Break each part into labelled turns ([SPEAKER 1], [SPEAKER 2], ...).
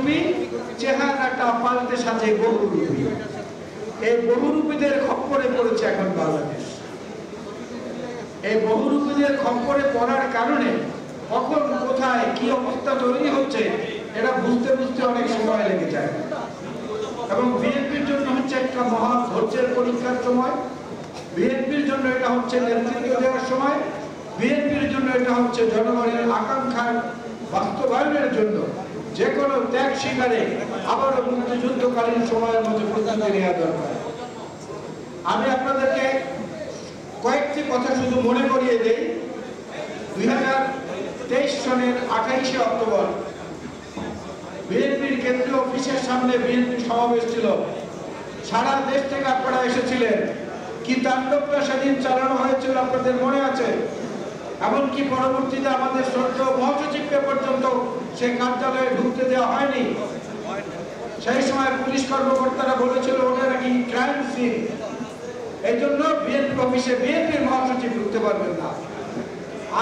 [SPEAKER 1] রূপী, চেহারাটা পাল্টে সাজে বহুরূপী। এই বহুরূপীদের খপ্পরে পড়েছে এখন বাংলাদেশ। এই বহুরূপীদের খপ্পরে পড়ার কারণে কখন কোথায় কি অবস্থা তৈরি হচ্ছে এটা বুঝতে বুঝতে অনেক সময় লেগে যায়। এবং বিএনপির জন্য হচ্ছে একটা মহা ধৈর্যের পরীক্ষার সময়, বিএনপির জন্য এটা হচ্ছে নেতৃত্ব দেওয়ার সময়, বিএনপির জন্য এটা হচ্ছে জনগণের আকাঙ্ক্ষার বাস্তবায়নের জন্য যে কোনো ত্যাগ স্বীকারে আবারও মুক্তিযুদ্ধকালীন সময়ের মধ্যে প্রস্তুতি নেওয়া দরকার। আমি আপনাদেরকে কয়েকটি কথা শুধু মনে করিয়ে দেই। 2023 সনের 28শে অক্টোবর বিএনপির কেন্দ্রীয় অফিসের সামনে বিএনপির সমাবেশ ছিল। সারা দেশ থেকে আপনারা এসেছিলেন। কি তাণ্ডবটা সেদিন চালানো হয়েছিল আপনাদের মনে আছে? এমনকি পরবর্তীতে আমাদের শ্রদ্ধেয় মহাসচিবকে পর্যন্ত সেই কার্যালয়ে ঢুকতে দেওয়া হয়নি। সেই সময় পুলিশ কর্মকর্তারা বলেছিল ওটা নাকি ক্রাইম সিন, এই জন্য বিএনপি অফিসে বিএনপির মহাসচিব ঢুকতে পারবেন না।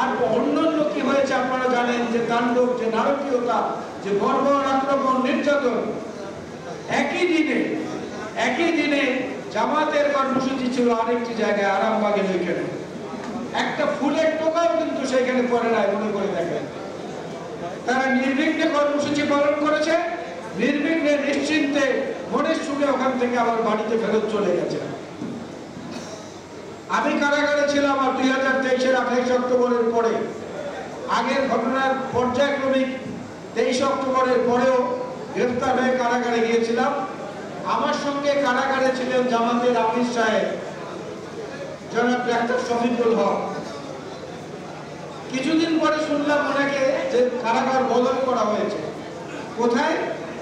[SPEAKER 1] আর অন্যান্য কি হয়েছে আপনারা জানেন, যে তাণ্ডব, যে নারকীয়তা, যে বর্বর আক্রমণ, নির্যাতন। একই দিনে জামাতের কর্মসূচি ছিল আরেকটি জায়গায়, আরামবাগের ওইখানে। একটা ফুলের টোকাও কিন্তু সেখানে পড়ে নাই, মনে করে দেখেন। তারা নির্বিঘ্নে কর্মসূচি পালন করেছে, নির্বিঘ্নে নিশ্চিন্তে মনের সুখে ওখান থেকে আবার বাড়িতে ফেরত চলে গেছে। আমি কারাগারে ছিলাম 2023-এর 28 অক্টোবরের পরে। আগের ঘটনার পর্যায়ক্রমিক 23 অক্টোবরের পরেও গ্রেফতার হয়ে কারাগারে গিয়েছিলাম। আমার সঙ্গে কারাগারে ছিলেন জামাতের আমির সাহেব জনাব ডাক্তার শফিকুল হক। কিছুদিন পরে শুনলাম ওনাকে যে কারাগার বদল করা হয়েছে। কোথায়?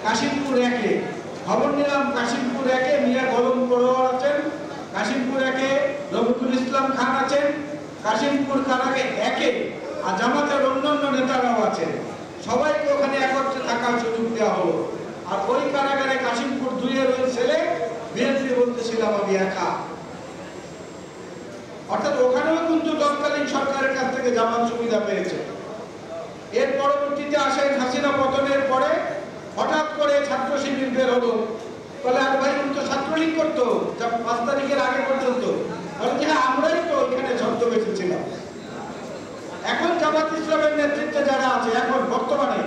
[SPEAKER 1] কাশিমপুর 1-এ। খবর নিলাম কাশিমপুর 1-এ মিয়া গোলাম পরোয়ার আছেন, কাশিমপুর 1-এ রফিকুল ইসলাম খান আছেন, কাশিমপুর কারাগারে 1-এ আর জামাতের অন্যান্য নেতারাও আছেন। সবাইকে ওখানে একত্রে থাকার সুযোগ দেওয়া হলো। আর ওই কারাগারে কাশিমপুর 2-এর ওই ছেলে বিএনপি বলতেছিলাম আমি একা। অর্থাৎ ওখানেও কিন্তু তৎকালীন সরকারের কাছ থেকে জামাত সুবিধা পেয়েছে। এর পরবর্তীতে আসেন হাসিনা পতনের পরে হঠাৎ করে ছাত্র শিবির বের হলো। বলে আর ভাই তো ছাত্রলীগ করতো 5 তারিখের আগে পর্যন্ত। বলে যে হ্যাঁ, আমরাই তো ওইখানে ছদ্মবেশে ছিলাম। এখন জামাত ইসলামের নেতৃত্বে যারা আছে, এখন বর্তমানে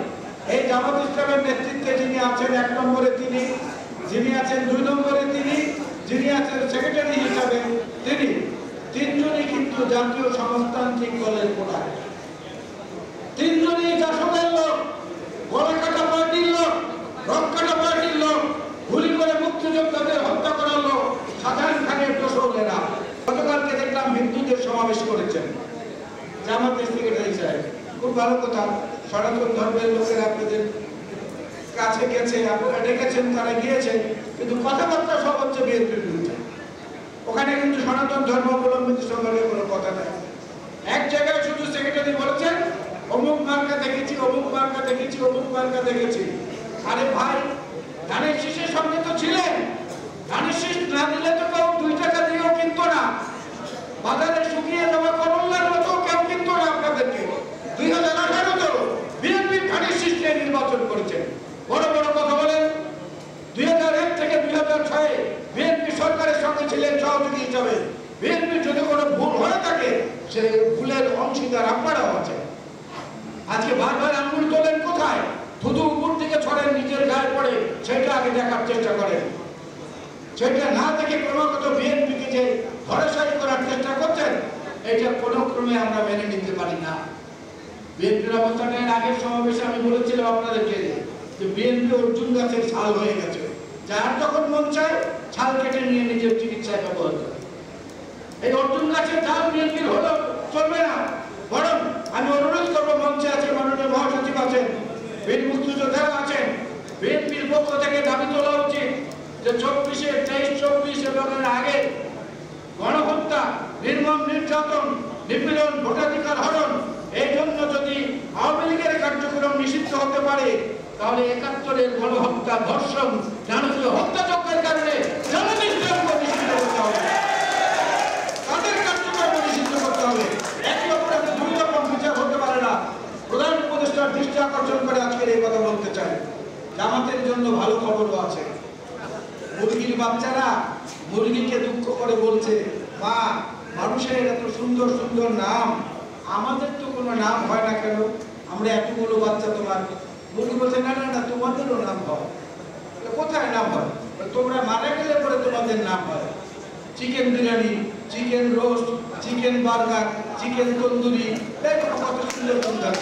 [SPEAKER 1] এই জামাত ইসলামের নেতৃত্বে যিনি আছেন 1 নম্বরে তিনি, যিনি আছেন 2 নম্বরে তিনি, যিনি আছেন সেক্রেটারি হিসাবে তিনি, 3 জনই কিন্তু জাতীয় সমাজতান্ত্রিক দলের প্রধান। 3 জনই জাসদের লোক, গলাকাটা পার্টির লোক, রক্কাটা পার্টির লোক, গুলি করে মুক্তিযোদ্ধাদের হত্যা করার লোক, সাধারণ খানের দোসরেরা। গতকালকে দেখলাম হিন্দুদের সমাবেশ করেছেন জামাতের সেক্রেটারি সাহেব। খুব ভালো কথা, সনাতন ধর্মের লোকেরা আপনাদের কাছে গেছে, আপনারা ডেকেছেন, তারা গিয়েছেন, কিন্তু কথাবার্তা সব হচ্ছে বিএনপির বিরুদ্ধে। ওখানে কিন্তু সনাতন ধর্মাবলম্বীদের সঙ্গে কোনো কথা নাই। এক জায়গায় শুধু সেক্রেটারি বলেছেন অমুক মার্কা দেখেছি, অমুক মার্কা দেখেছি, অমুক মার্কা দেখেছি। আরে ভাই, ধানের শীষের সঙ্গে তো ছিলেন, ধানের শীষ না দিলে তো কেউ 2 টাকা দিয়েও কিনতো না। বাজারে শুকিয়ে যাওয়া করল্লার মতো কেউ কিনতো না আপনাদেরকে। 2018 বিএনপি ধানের শীষ নিয়ে নির্বাচন করেছেন। বড় বড় কথা বলেন। 2001 থেকে 2006 বিএনপি সরকারের সঙ্গে ছিলেন সহযোগী হিসাবে। বিএনপির যদি কোনো ভুল হয়ে থাকে, সেই ভুলের অংশীদার আপনারাও আছেন। আজকে বারবার আঙুল তোলেন কোথায়? থুতু উপর থেকে ছড়েন, নিজের গায়ে পড়ে, সেটা আগে দেখার চেষ্টা করেন। সেটা না দেখে ক্রমাগত বিএনপিকে যে ধরাশায়ী করার চেষ্টা করছেন, এটা কোনো ক্রমে আমরা মেনে নিতে পারি না। বিএনপির অবস্থানের আগের সমাবেশে আমি বলেছিলাম আপনাদেরকে যে বিএনপি অর্জুন গাছের ছাল হয়ে গেছে। যার যখন মন চায় ছাল কেটে নিয়ে নিজের চিকিৎসায় ব্যবহার করে। এই অর্জুন গাছের ছাল বিএনপির হলো চলবে না। বরং আমি অনুরোধ করবো, মঞ্চে আছে মাননীয় মহাসচিব আছেন, বীর মুক্তিযোদ্ধারা আছেন, বিএনপির পক্ষ থেকে দাবি তোলা উচিত যে 23 এবং এর আগে গণহত্যা, নির্মম নির্যাতন, নিপীড়ন, ভোটাধিকার হরণ, এই জন্য যদি আওয়ামী লীগের কার্যক্রম নিষিদ্ধ হতে পারে, তাহলে 71-এর গণহত্যা, ধর্ষণ, নারকীয় হত্যাযজ্ঞের কারণে জামাত ইসলামকে নিষিদ্ধ করতে হবে। তাদের কার্যক্রম নিষিদ্ধ করতে হবে। একই অপরাধে 2 রকম বিচার হতে পারে না। প্রধান উপদেষ্টার দৃষ্টি আকর্ষণ করে আজকের এই কথা বলতে চাই। জামাতের জন্য ভালো খবরও আছে। মুরগির বাচ্চারা মুরগিকে দুঃখ করে বলছে, মা, মানুষের এত সুন্দর সুন্দর নাম, আমাদের তো কোনো নাম হয় না কেন? আমরা এতগুলো বাচ্চা তোমার। মুরগি বলছে, না না না, তোমাদেরও নাম হয়। কোথায় নাম হয়? তোমরা মারা গেলে পরে তোমাদের নাম হয়। Chicken biryani, chicken roast, chicken burger, chicken tandoori, কত সুন্দর সুন্দর।